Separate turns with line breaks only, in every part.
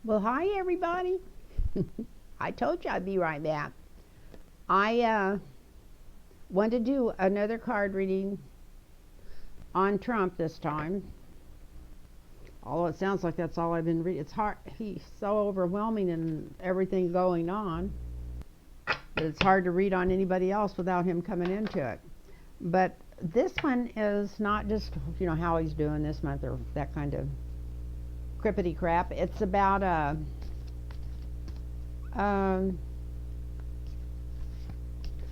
Well, hi everybody. I told you I'd be right back. I want to do another card reading on Trump this time. Although it sounds like that's all I've been reading. It's hard. He's so overwhelming and everything going on that it's hard to read on anybody else without him coming into it. But this one is not just how he's doing this month or that kind of crippity crap. It's about um,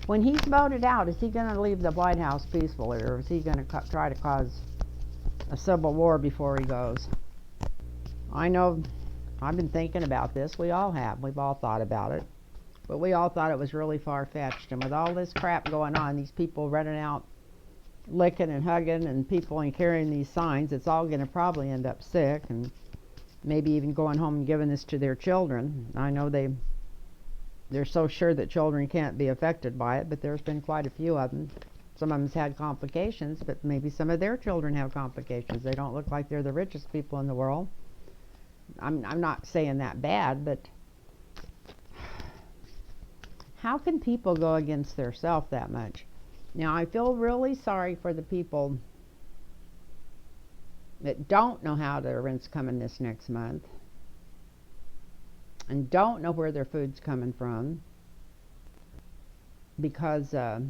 when he's voted out, is he going to leave the White House peacefully, or is he going to try to cause a civil war before he goes? I know I've been thinking about this. We all have. We've all thought about it. But we all thought it was really far-fetched. And with all this crap going on, these people running out, licking and hugging, and people and carrying these signs, it's all going to probably end up sick and maybe even going home and giving this to their children. I know they're so sure that children can't be affected by it, but there's been quite a few of them. Some of them's had complications, but maybe some of their children have complications. They don't look like they're the richest people in the world. I'm not saying that bad, but how can people go against their self that much? Now, I feel really sorry for the people that don't know how their rent's coming this next month and don't know where their food's coming from because they're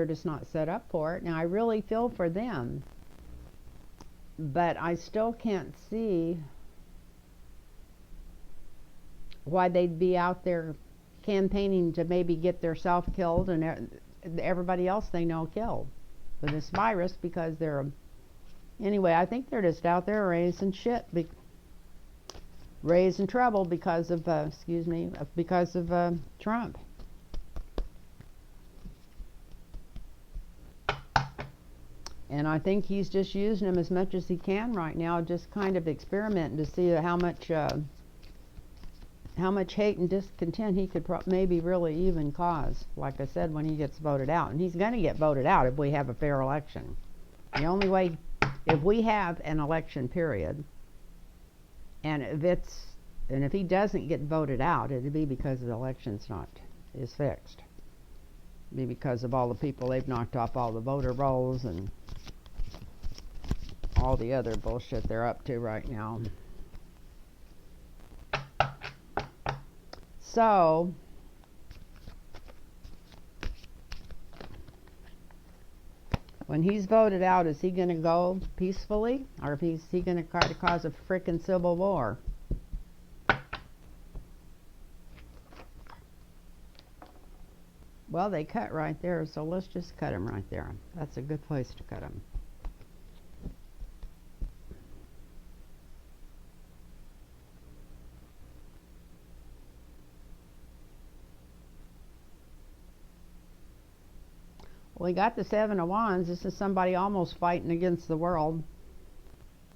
just not set up for it. Now, I really feel for them, but I still can't see why they'd be out there campaigning to maybe get theirself killed and everybody else they know killed for this virus, because anyway, I think they're just out there raising raising trouble because of Trump. And I think he's just using them as much as he can right now, just kind of experimenting to see how much hate and discontent he could maybe really even cause, like I said, when he gets voted out. And he's going to get voted out if we have a fair election. The only way, if we have an election period, and if he doesn't get voted out, it'd be because the election's is fixed. It'd be because of all the people they've knocked off all the voter rolls and all the other bullshit they're up to right now. So, when he's voted out, is he going to go peacefully, or is he going to try to cause a frickin' civil war? Well, they cut right there, so let's just cut him right there. That's a good place to cut him. We got the Seven of Wands. This is somebody almost fighting against the world,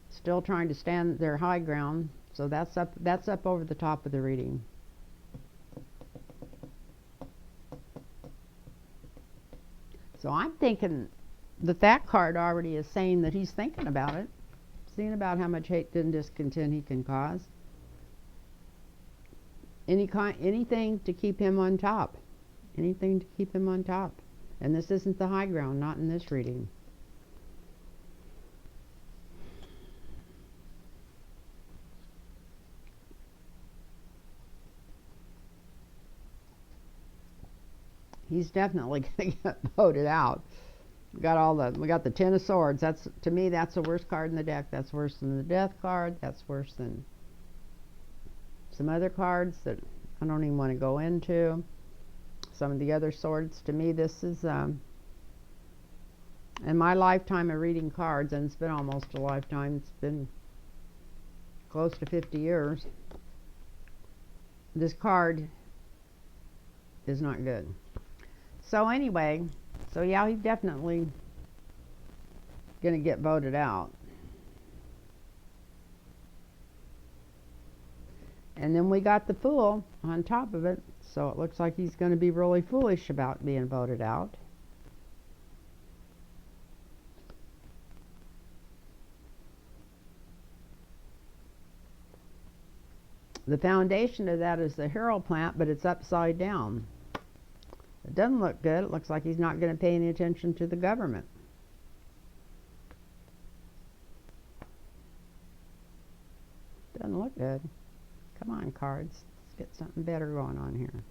still trying to stand their high ground. So that's up over the top of the reading. So I'm thinking that card already is saying that he's thinking about it, seeing about how much hate and discontent he can cause. Anything to keep him on top. Anything to keep him on top. And this isn't the high ground, not in this reading. He's definitely going to get voted out. We got the Ten of Swords. To me, that's the worst card in the deck. That's worse than the Death card. That's worse than some other cards that I don't even want to go into. Some of the other swords. To me, this is in my lifetime of reading cards, and it's been almost a lifetime. It's been close to 50 years. This card is not good. So anyway, yeah, he's definitely gonna get voted out. And then we got the Fool on top of it. So it looks like he's going to be really foolish about being voted out. The foundation of that is the Hero plant, but it's upside down. It doesn't look good. It looks like he's not going to pay any attention to the government. Doesn't look good. Come on, cards. Let's get something better going on here.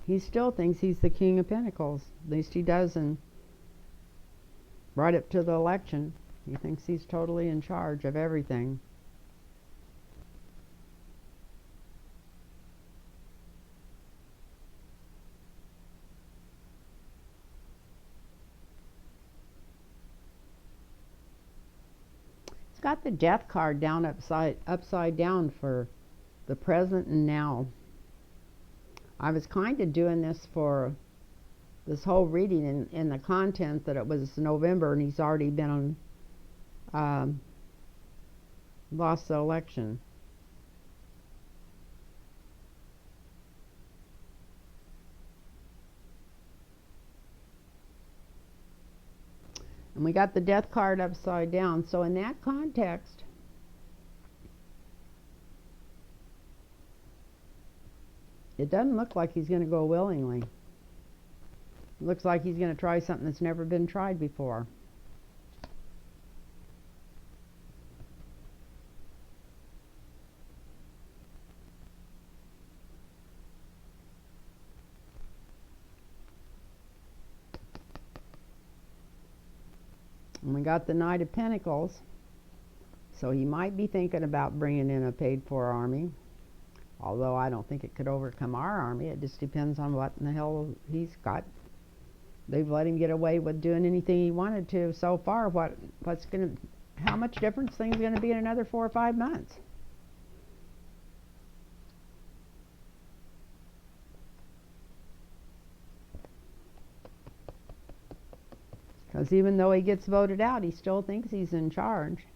He still thinks he's the King of Pentacles. At least he does, and right up to the election. He thinks he's totally in charge of everything. It's got the Death card down upside down for the present and now. I was kind of doing this for this whole reading in the content that it was November and he's already been on lost the election. And we got the Death card upside down. So in that context, it doesn't look like he's going to go willingly. It looks like he's going to try something that's never been tried before. And we got the Knight of Pentacles. So he might be thinking about bringing in a paid-for army. Although I don't think it could overcome our army. It just depends on what in the hell he's got. They've let him get away with doing anything he wanted to so far. How much difference things going to be in another 4 or 5 months? Because even though he gets voted out, he still thinks he's in charge.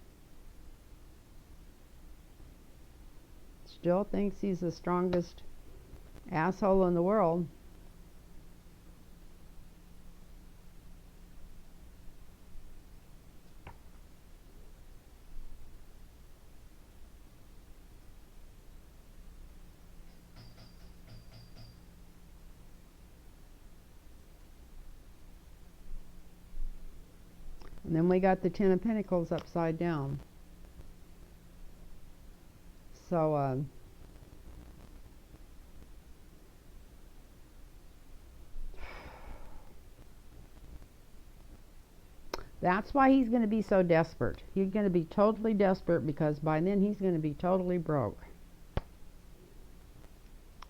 Still thinks he's the strongest asshole in the world. And then we got the Ten of Pentacles upside down. So, that's why he's going to be so desperate. He's going to be totally desperate because by then he's going to be totally broke.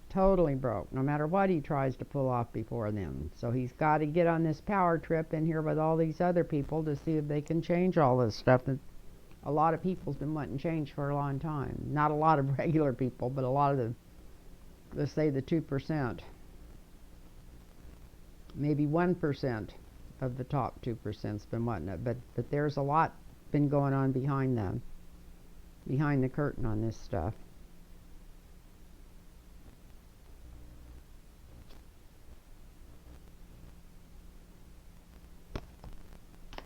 Totally broke, no matter what he tries to pull off before then. So he's got to get on this power trip in here with all these other people to see if they can change all this stuff that a lot of people's been wanting change for a long time. Not a lot of regular people, but a lot of the, let's say the 2%. Maybe 1% of the top 2%'s been wanting it, but there's a lot been going on behind the curtain on this stuff.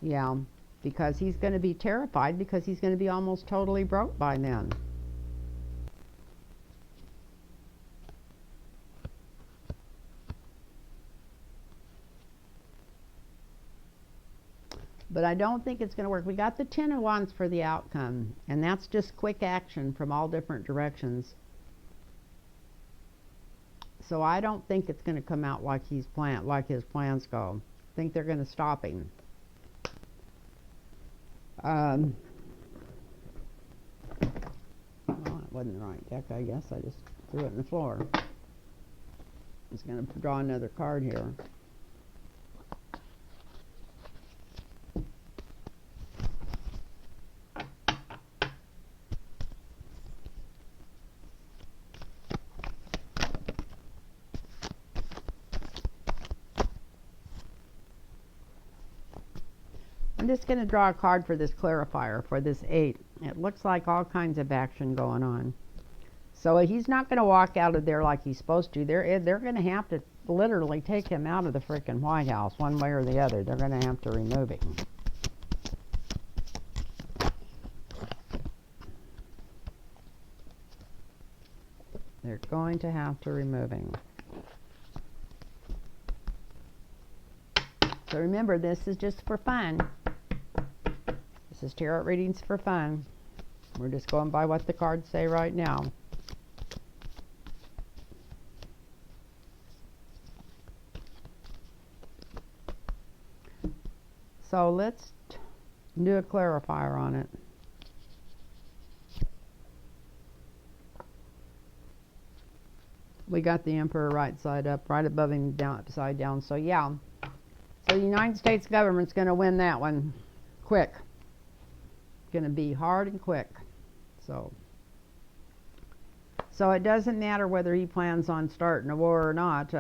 Yeah, because he's going to be terrified because he's going to be almost totally broke by then. But I don't think it's going to work. We got the Ten of Wands for the outcome, and that's just quick action from all different directions. So I don't think it's going to come out like his plans go. I think they're going to stop him. Well, it wasn't the right deck, I guess. I just threw it on the floor. I'm just going to draw another card here. I'm just going to draw a card for this clarifier, for this 8. It looks like all kinds of action going on. So he's not going to walk out of there like he's supposed to. They're going to have to literally take him out of the frickin' White House one way or the other. They're going to have to remove him. They're going to have to remove him. So remember, this is just for fun. This is tarot readings for fun. We're just going by what the cards say right now. So let's do a clarifier on it. We got the Emperor right side up, right above him, down, upside down. So yeah. So the United States government's going to win that one quick. Going to be hard and quick. So it doesn't matter whether he plans on starting a war or not.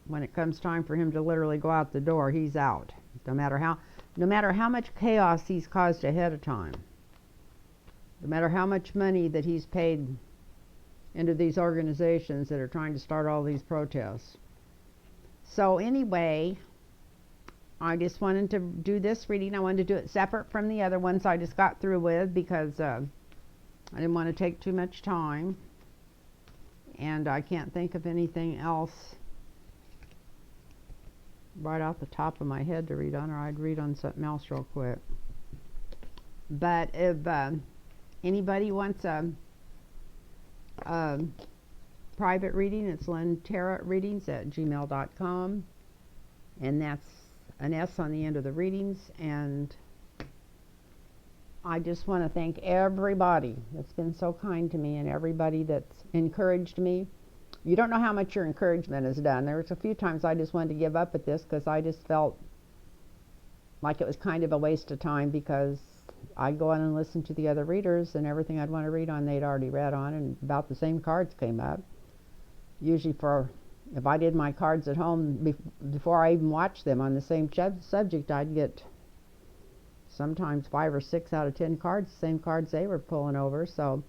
When it comes time for him to literally go out the door, he's out. No matter how much chaos he's caused ahead of time. No matter how much money that he's paid into these organizations that are trying to start all these protests. So anyway, I just wanted to do this reading. I wanted to do it separate from the other ones I just got through with because I didn't want to take too much time. And I can't think of anything else right off the top of my head to read on, or I'd read on something else real quick. But if anybody wants a private reading, it's lynntarotreadings@gmail.com, and that's an S on the end of the readings. And I just want to thank everybody that's been so kind to me and everybody that's encouraged me. You don't know how much your encouragement has done. There was a few times I just wanted to give up at this because I just felt like it was kind of a waste of time, because I'd go on and listen to the other readers, and everything I'd want to read on they'd already read on, and about the same cards came up. Usually if I did my cards at home before I even watched them on the same subject, I'd get sometimes 5 or 6 out of 10 cards, the same cards they were pulling over. So,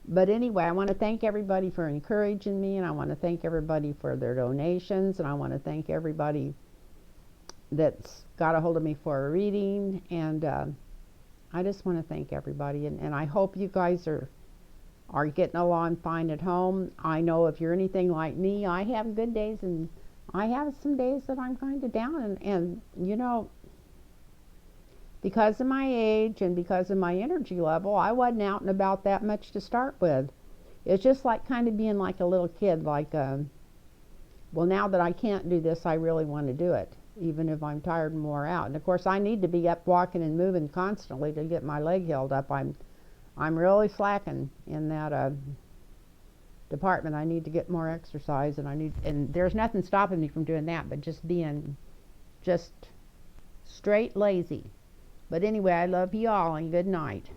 but anyway, I want to thank everybody for encouraging me, and I want to thank everybody for their donations, and I want to thank everybody that's got a hold of me for a reading. And I just want to thank everybody, and I hope you guys are getting along fine at home. I know if you're anything like me, I have good days, and I have some days that I'm kind of down, and you know, because of my age and because of my energy level, I wasn't out and about that much to start with. It's just like kind of being like a little kid, like, well, now that I can't do this, I really want to do it, even if I'm tired and wore out. And of course, I need to be up walking and moving constantly to get my leg held up. I'm really slacking in that department. I need to get more exercise, and there's nothing stopping me from doing that, but just being just straight lazy. But anyway, I love you all, and good night.